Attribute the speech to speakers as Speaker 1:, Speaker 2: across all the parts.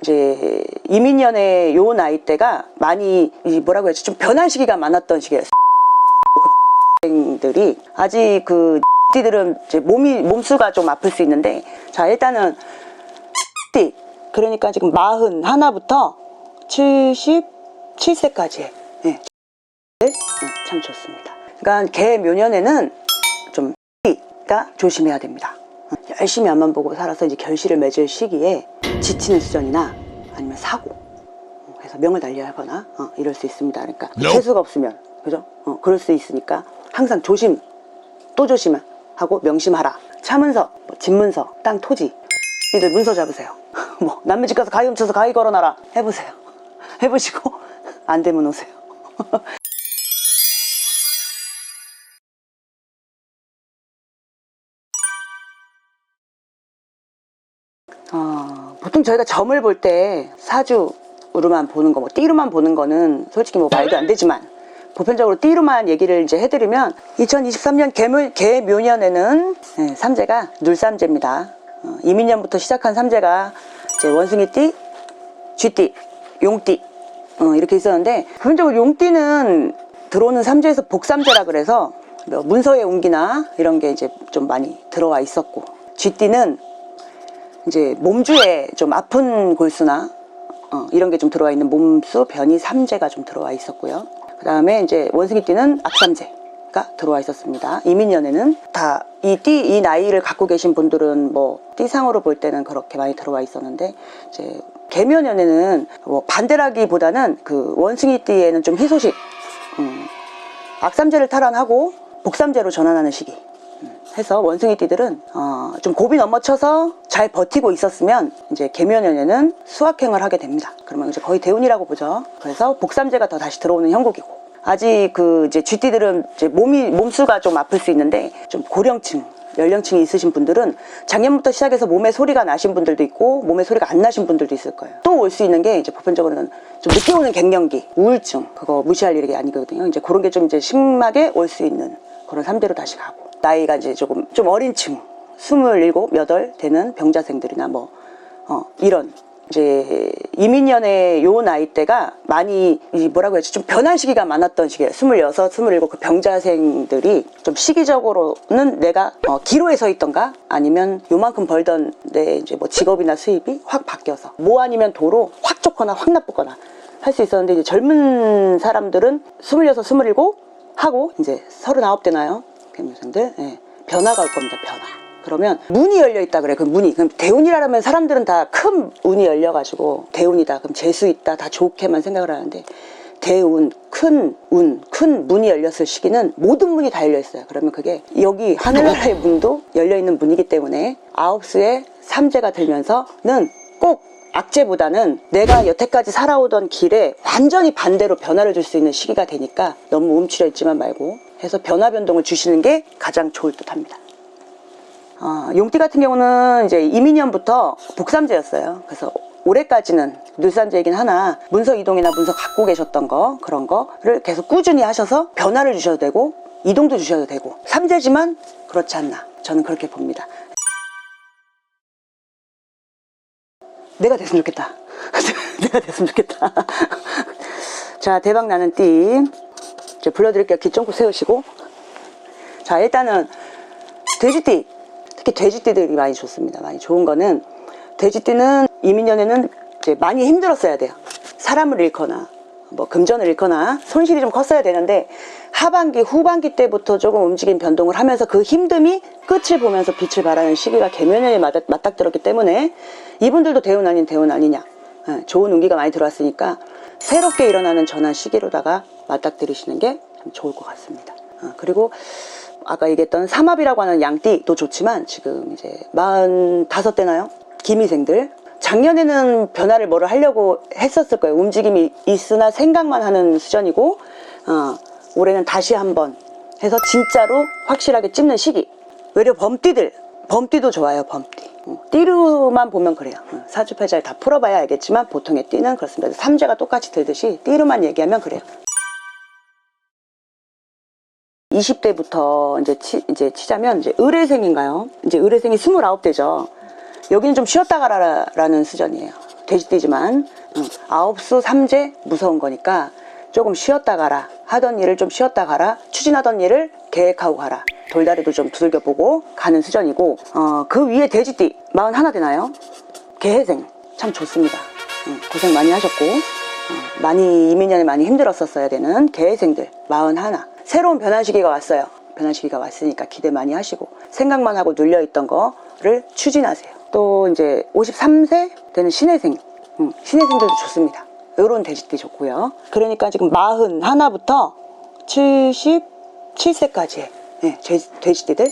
Speaker 1: 이제 이민년의 요 나이 때가 많이 뭐라고 해야지 좀 변한 시기가 많았던 시기예요. 들이 아직 그 띠들은 이제 몸수가 좀 아플 수 있는데, 자 일단은 띠 그러니까 지금 41부터 77세까지 네. 참 좋습니다. 그러니까 개 묘년에는 좀 띠가 조심해야 됩니다. 열심히 앞만 보고 살아서 이제 결실을 맺을 시기에 지치는 수전이나 아니면 사고, 그래서 명을 달려야 하거나 이럴 수 있습니다. 그러니까 재수가 없으면 그죠? 그럴 수 있으니까 항상 조심 또 조심하고 명심하라. 차문서, 집문서, 땅, 토지, 니들 문서 잡으세요. 뭐 남의 집 가서 가위 훔쳐서 가위 걸어놔라 해보세요. 해보시고 안 되면 오세요. 보통 저희가 점을 볼 때 사주로만 보는 거, 뭐 띠로만 보는 거는 솔직히 뭐 말도 안 되지만, 보편적으로 띠로만 얘기를 이제 해드리면 2023년 개묘년에는 삼재가 눌삼재입니다. 이민년부터 시작한 삼재가 이제 원숭이띠, 쥐띠, 용띠 이렇게 있었는데, 보편적으로 용띠는 들어오는 삼재에서 복삼재라 그래서 문서의 운기나 이런 게 이제 좀 많이 들어와 있었고, 쥐띠는 이제 몸주에 좀 아픈 골수나 이런 게 좀 들어와 있는 몸수, 변이, 삼재가 좀 들어와 있었고요. 그 다음에 이제 원숭이띠는 악삼재가 들어와 있었습니다. 이민년에는 다 이 나이를 갖고 계신 분들은 뭐 띠상으로 볼 때는 그렇게 많이 들어와 있었는데, 이제 개묘년에는 뭐 반대라기보다는 그 원숭이띠에는 좀 희소식, 악삼재를 탈환하고 복삼재로 전환하는 시기 해서 원숭이띠들은 좀 고비 넘어쳐서 잘 버티고 있었으면 이제 개묘년에는 수확행을 하게 됩니다. 그러면 이제 거의 대운이라고 보죠. 그래서 복삼재가 더 다시 들어오는 형국이고, 아직 그 이제 쥐띠들은 이제 몸수가 좀 아플 수 있는데, 좀 고령층, 연령층이 있으신 분들은 작년부터 시작해서 몸에 소리가 나신 분들도 있고 몸에 소리가 안 나신 분들도 있을 거예요. 또 올 수 있는 게 이제 보편적으로는 좀 늦게 오는 갱년기, 우울증, 그거 무시할 일이 아니거든요. 이제 그런 게 좀 이제 심하게 올 수 있는 그런 삼재로 다시 가고, 나이가 이제 좀 어린 층, 27, 8 되는 병자생들이나 뭐 이런 이제 이민년의 요 나이 때가 많이 뭐라고 해야지 좀 변한 시기가 많았던 시기예요. 26, 27 그 병자생들이 좀 시기적으로는 내가 기로에 서 있던가 아니면 요만큼 벌던 내 이제 뭐 직업이나 수입이 확 바뀌어서 뭐 아니면 도로 확 좋거나 확 나쁘거나 할 수 있었는데, 이제 젊은 사람들은 26, 27 하고 이제 39 되나요? 개묘생들 변화가 올 겁니다. 변화. 그러면 문이 열려 있다 그래. 그 문이, 그럼 대운이라면 사람들은 다 큰 운이 열려가지고 대운이다, 그럼 재수 있다, 다 좋게만 생각을 하는데, 대운, 큰 운, 큰 문이 열렸을 시기는 모든 문이 다 열려 있어요. 그러면 그게 여기 하늘나라의 문도 열려 있는 문이기 때문에 9수의 삼재가 들면서는 꼭 악재보다는 내가 여태까지 살아오던 길에 완전히 반대로 변화를 줄 수 있는 시기가 되니까 너무 움츠려 있지만 말고 해서 변화 변동을 주시는 게 가장 좋을 듯 합니다. 용띠 같은 경우는 이제 이민년부터 복삼재였어요. 그래서 올해까지는 눌삼재이긴 하나 문서 이동이나 문서 갖고 계셨던 거, 그런 거를 계속 꾸준히 하셔서 변화를 주셔도 되고 이동도 주셔도 되고 삼재지만 그렇지 않나, 저는 그렇게 봅니다. 내가 됐으면 좋겠다. 내가 됐으면 좋겠다. 자, 대박 나는 띠 이제 불러드릴게요. 귀 쫑긋 세우시고. 자, 일단은 돼지띠, 특히 돼지띠들이 많이 좋습니다. 많이 좋은 거는, 돼지띠는 이민년에는 이제 많이 힘들었어야 돼요. 사람을 잃거나 뭐 금전을 잃거나 손실이 좀 컸어야 되는데, 하반기 후반기 때부터 조금 움직임 변동을 하면서 그 힘듦이 끝을 보면서 빛을 발하는 시기가 개묘년에 맞닥뜨렸기 때문에 이분들도 대운 아닌 대운 아니냐, 좋은 운기가 많이 들어왔으니까 새롭게 일어나는 전환 시기로다가 맞닥뜨리시는 게 참 좋을 것 같습니다. 그리고 아까 얘기했던 삼합이라고 하는 양띠도 좋지만, 지금 이제 45 되나요? 기미생들, 작년에는 변화를 뭐를 하려고 했었을 거예요. 움직임이 있으나 생각만 하는 수전이고, 올해는 다시 한번 해서 진짜로 확실하게 찝는 시기. 외려 범띠도 좋아요. 범띠. 띠로만 보면 그래요. 사주팔자를 다 풀어봐야 알겠지만 보통의 띠는 그렇습니다. 삼재가 똑같이 들듯이 띠로만 얘기하면 그래요. 20대부터 이제 치자면 이제 을해생인가요? 이제 을해생이 29대죠. 여기는 좀 쉬었다 가라라는 수전이에요. 돼지띠지만 아홉수 삼재 무서운 거니까 조금 쉬었다 가라. 하던 일을 좀 쉬었다 가라. 추진하던 일을 계획하고 가라. 돌다리도 좀 두들겨 보고 가는 수전이고, 그 위에 돼지띠 41 되나요? 개해생 참 좋습니다. 고생 많이 하셨고 많이 이민년에 많이 힘들었었어야 되는 개해생들 41. 새로운 변화 시기가 왔어요. 변화 시기가 왔으니까 기대 많이 하시고 생각만 하고 눌려있던 거를 추진하세요. 또 이제 53세 되는 신해생, 신해생들도 좋습니다. 요런 돼지띠 좋고요. 그러니까 지금 41부터 77세까지의 돼지띠들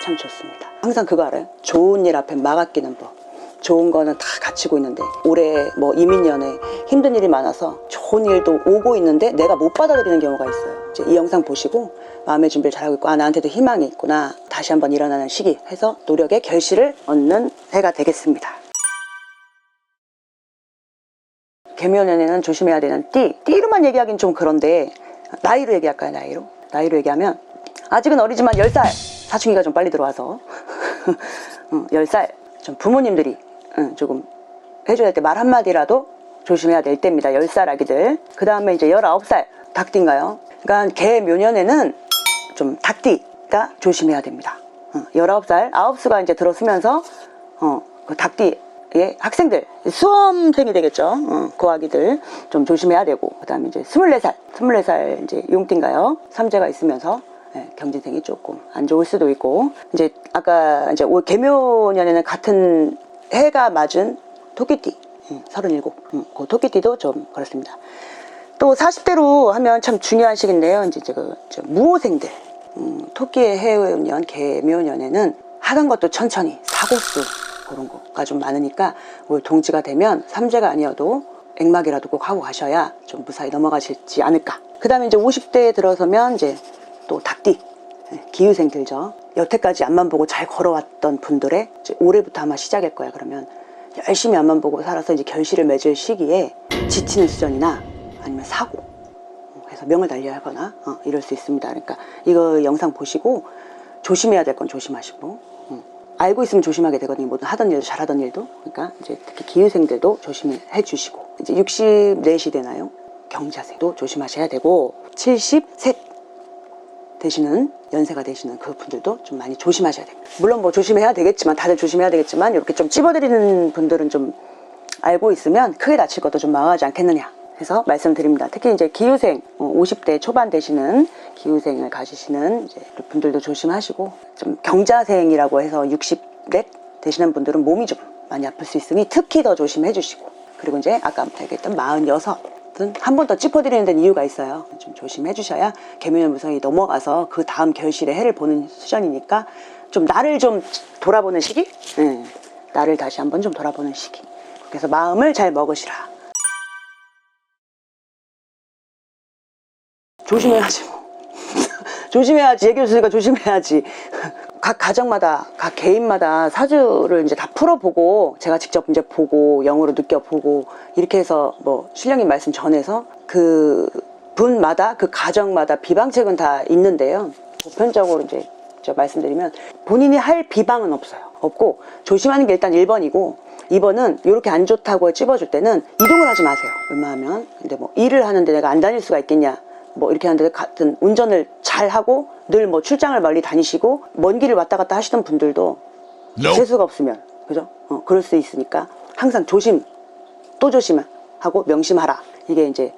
Speaker 1: 참 좋습니다. 항상 그거 알아요? 좋은 일 앞에 막아끼는 법. 좋은 거는 다 갖추고 있는데 올해 뭐 이민년에 힘든 일이 많아서 좋은 일도 오고 있는데 내가 못 받아들이는 경우가 있어요. 이제 이 영상 보시고 마음의 준비를 잘하고 있고, 나한테도 희망이 있구나, 다시 한번 일어나는 시기 해서 노력의 결실을 얻는 해가 되겠습니다. 개묘년에는 조심해야 되는 띠로만 얘기하기는 좀 그런데 나이로 얘기할까요? 나이로 얘기하면 아직은 어리지만 10살, 사춘기가 좀 빨리 들어와서 10살 좀 부모님들이 조금 해줘야 될 때 말 한마디라도 조심해야 될 때입니다. 10살 아기들. 그 다음에 이제 19살 닭띠인가요? 그러니까 개묘년에는 좀 닭띠가 조심해야 됩니다. 19살 아홉수가 이제 들어서면서 그 닭띠의 학생들, 수험생이 되겠죠. 그 아기들 좀 조심해야 되고, 그 다음에 이제 24살 이제 용띠인가요? 삼재가 있으면서 경진생이 조금 안 좋을 수도 있고, 이제 아까 이제 올 개묘년에는 같은 해가 맞은 토끼띠 37, 그 토끼띠도 좀 그렇습니다. 또 40대로 하면 참 중요한 시기인데요. 이제 무호생들, 토끼의 해운년 개묘년에는 하던 것도 천천히 사고수 그런 거가 좀 많으니까 올 동지가 되면 삼재가 아니어도 액막이라도 꼭 하고 가셔야 좀 무사히 넘어가실지 않을까. 그 다음에 이제 50대에 들어서면 이제 또 닭띠, 기후생들죠. 여태까지 앞만 보고 잘 걸어왔던 분들의 이제 올해부터 아마 시작일 거야. 그러면 열심히 앞만 보고 살아서 이제 결실을 맺을 시기에 지치는 수전이나 아니면 사고, 그래서 명을 달려야 하거나 이럴 수 있습니다. 그러니까 이거 영상 보시고 조심해야 될 건 조심하시고, 알고 있으면 조심하게 되거든요. 뭐든 하던 일도 잘하던 일도. 그러니까 이제 특히 기후생들도 조심해 주시고, 이제 64시 되나요? 경자생도 조심하셔야 되고, 73 되시는 연세가 되시는 그 분들도 좀 많이 조심하셔야 됩니다. 물론 뭐 조심해야 되겠지만, 다들 조심해야 되겠지만, 이렇게 좀 찝어드리는 분들은 좀 알고 있으면 크게 다칠 것도 좀 망하지 않겠느냐 해서 말씀드립니다. 특히 이제 기후생, 50대 초반 되시는 기후생을 가지시는 이제 분들도 조심하시고, 좀 경자생이라고 해서 60렙 되시는 분들은 몸이 좀 많이 아플 수 있으니 특히 더 조심해 주시고, 그리고 이제 아까 얘기했던 46 한 번 더 짚어드리는 데는 이유가 있어요. 좀 조심해 주셔야 개묘년 무성이 넘어가서 그 다음 결실의 해를 보는 수전이니까 좀 나를 좀 돌아보는 시기? 나를 다시 한번 좀 돌아보는 시기. 그래서 마음을 잘 먹으시라. 조심해야지 뭐. 조심해야지. 얘기해줬으니까 조심해야지. 각 가정마다, 각 개인마다 사주를 이제 다 풀어보고, 제가 직접 이제 보고, 영으로 느껴보고, 이렇게 해서 뭐, 신령님 말씀 전해서 그 분마다, 그 가정마다 비방책은 다 있는데요. 보편적으로 이제 말씀드리면, 본인이 할 비방은 없어요. 없고, 조심하는 게 일단 1번이고, 2번은 이렇게 안 좋다고 찝어줄 때는 이동을 하지 마세요. 웬만하면. 근데 뭐, 일을 하는데 내가 안 다닐 수가 있겠냐. 뭐 이렇게 하는데 같은 운전을 잘 하고 늘 뭐 출장을 멀리 다니시고 먼 길을 왔다 갔다 하시던 분들도 재수가 없으면, 그죠? 그럴 수 있으니까 항상 조심, 또 조심하고 명심하라. 이게 이제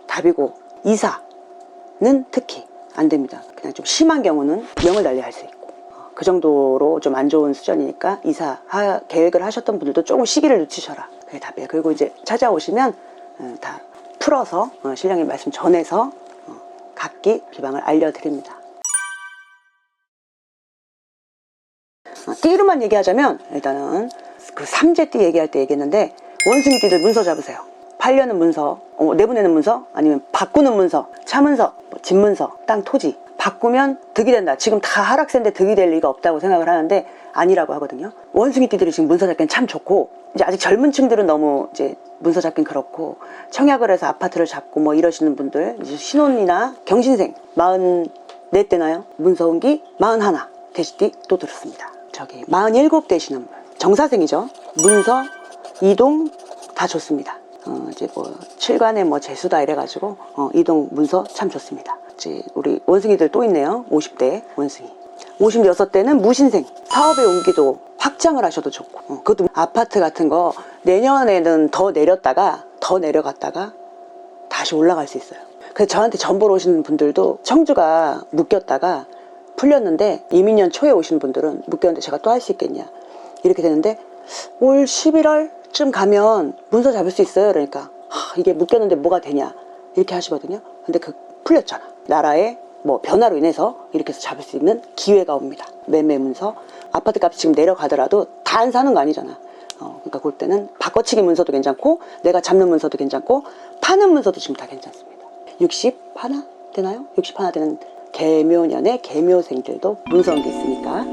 Speaker 1: 답이고, 이사는 특히 안 됩니다. 그냥 좀 심한 경우는 명을 달리 할 수 있고, 그 정도로 좀 안 좋은 수준이니까 이사 계획을 하셨던 분들도 조금 시기를 늦추셔라. 그게 답이에요. 그리고 이제 찾아오시면 다 풀어서 신령님 말씀 전해서 각기 비방을 알려드립니다. 띠로만 얘기하자면 일단은 그 삼재띠 얘기할 때 얘기했는데, 원숭이띠들 문서 잡으세요. 팔려는 문서, 내보내는 문서, 아니면 바꾸는 문서, 차문서, 집문서, 땅, 토지 바꾸면 득이 된다. 지금 다 하락세인데 득이 될 리가 없다고 생각을 하는데 아니라고 하거든요. 원숭이띠들이 지금 문서 잡기는 참 좋고, 이제 아직 젊은 층들은 너무 이제 문서 잡긴 그렇고, 청약을 해서 아파트를 잡고 뭐 이러시는 분들, 이제 신혼이나 경신생 44 되나요? 문서 온기 41 돼지띠 또 들었습니다. 47 되시는 분, 정사생이죠. 문서, 이동, 다 좋습니다. 이제 뭐 7관에 뭐 재수다 이래가지고 이동 문서 참 좋습니다. 이제 우리 원숭이들 또 있네요. 50대 원숭이. 56대는 무신생. 사업의 온기도 확장을 하셔도 좋고, 그것도 아파트 같은 거 내년에는 더 내렸다가 더 내려갔다가 다시 올라갈 수 있어요. 그래서 저한테 전보러 오시는 분들도 청주가 묶였다가 풀렸는데 이민년 초에 오시는 분들은 묶였는데 제가 또 할 수 있겠냐 이렇게 되는데, 올 11월쯤 가면 문서 잡을 수 있어요. 그러니까 이게 묶였는데 뭐가 되냐 이렇게 하시거든요. 근데 그 풀렸잖아. 나라의 뭐 변화로 인해서 이렇게 해서 잡을 수 있는 기회가 옵니다. 매매 문서. 아파트 값이 지금 내려가더라도 다 안 사는 거 아니잖아. 그러니까 그럴 때는 바꿔치기 문서도 괜찮고 내가 잡는 문서도 괜찮고 파는 문서도 지금 다 괜찮습니다. 60 하나 되나요? 60 하나 되는 개묘년의 개묘생들도 문서 온 게 있으니까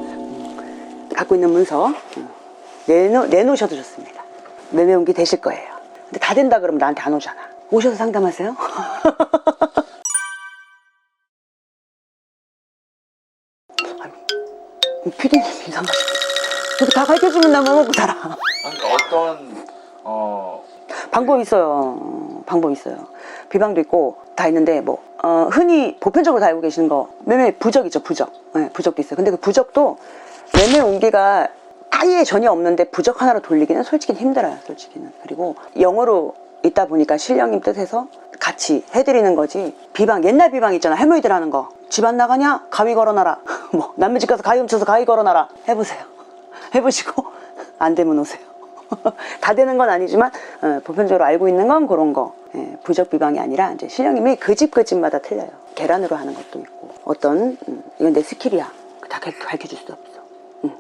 Speaker 1: 갖고 있는 문서 내놓으셔도 좋습니다. 매매 온기 되실 거예요. 근데 다 된다 그러면 나한테 안 오잖아. 오셔서 상담하세요. 피디님 이상하죠. 이거 다 가르쳐주면 나 뭐 먹고 살아.
Speaker 2: 그러니까 어떤
Speaker 1: 방법이 있어요. 방법이 있어요. 비방도 있고 다 있는데 뭐 흔히 보편적으로 다 알고 계시는 거 매매 부적 있죠. 부적. 네, 부적도 있어요. 근데 그 부적도 매매 온기가 아예 전혀 없는데 부적 하나로 돌리기는 솔직히 힘들어요. 솔직히는. 그리고 영어로 있다 보니까 신령님 뜻에서 같이 해드리는 거지. 비방, 옛날 비방 있잖아. 할머니들 하는 거. 집 안 나가냐? 가위 걸어놔라. 뭐 남의 집 가서 가위 훔쳐서 가위 걸어놔라. 해보세요. 해보시고 안 되면 오세요. 다 되는 건 아니지만 보편적으로 알고 있는 건 그런 거. 부적 비방이 아니라 이제 신령님이 그 집 그 집마다 틀려요. 계란으로 하는 것도 있고 어떤 이건 내 스킬이야. 다 가르쳐줄 수 없어.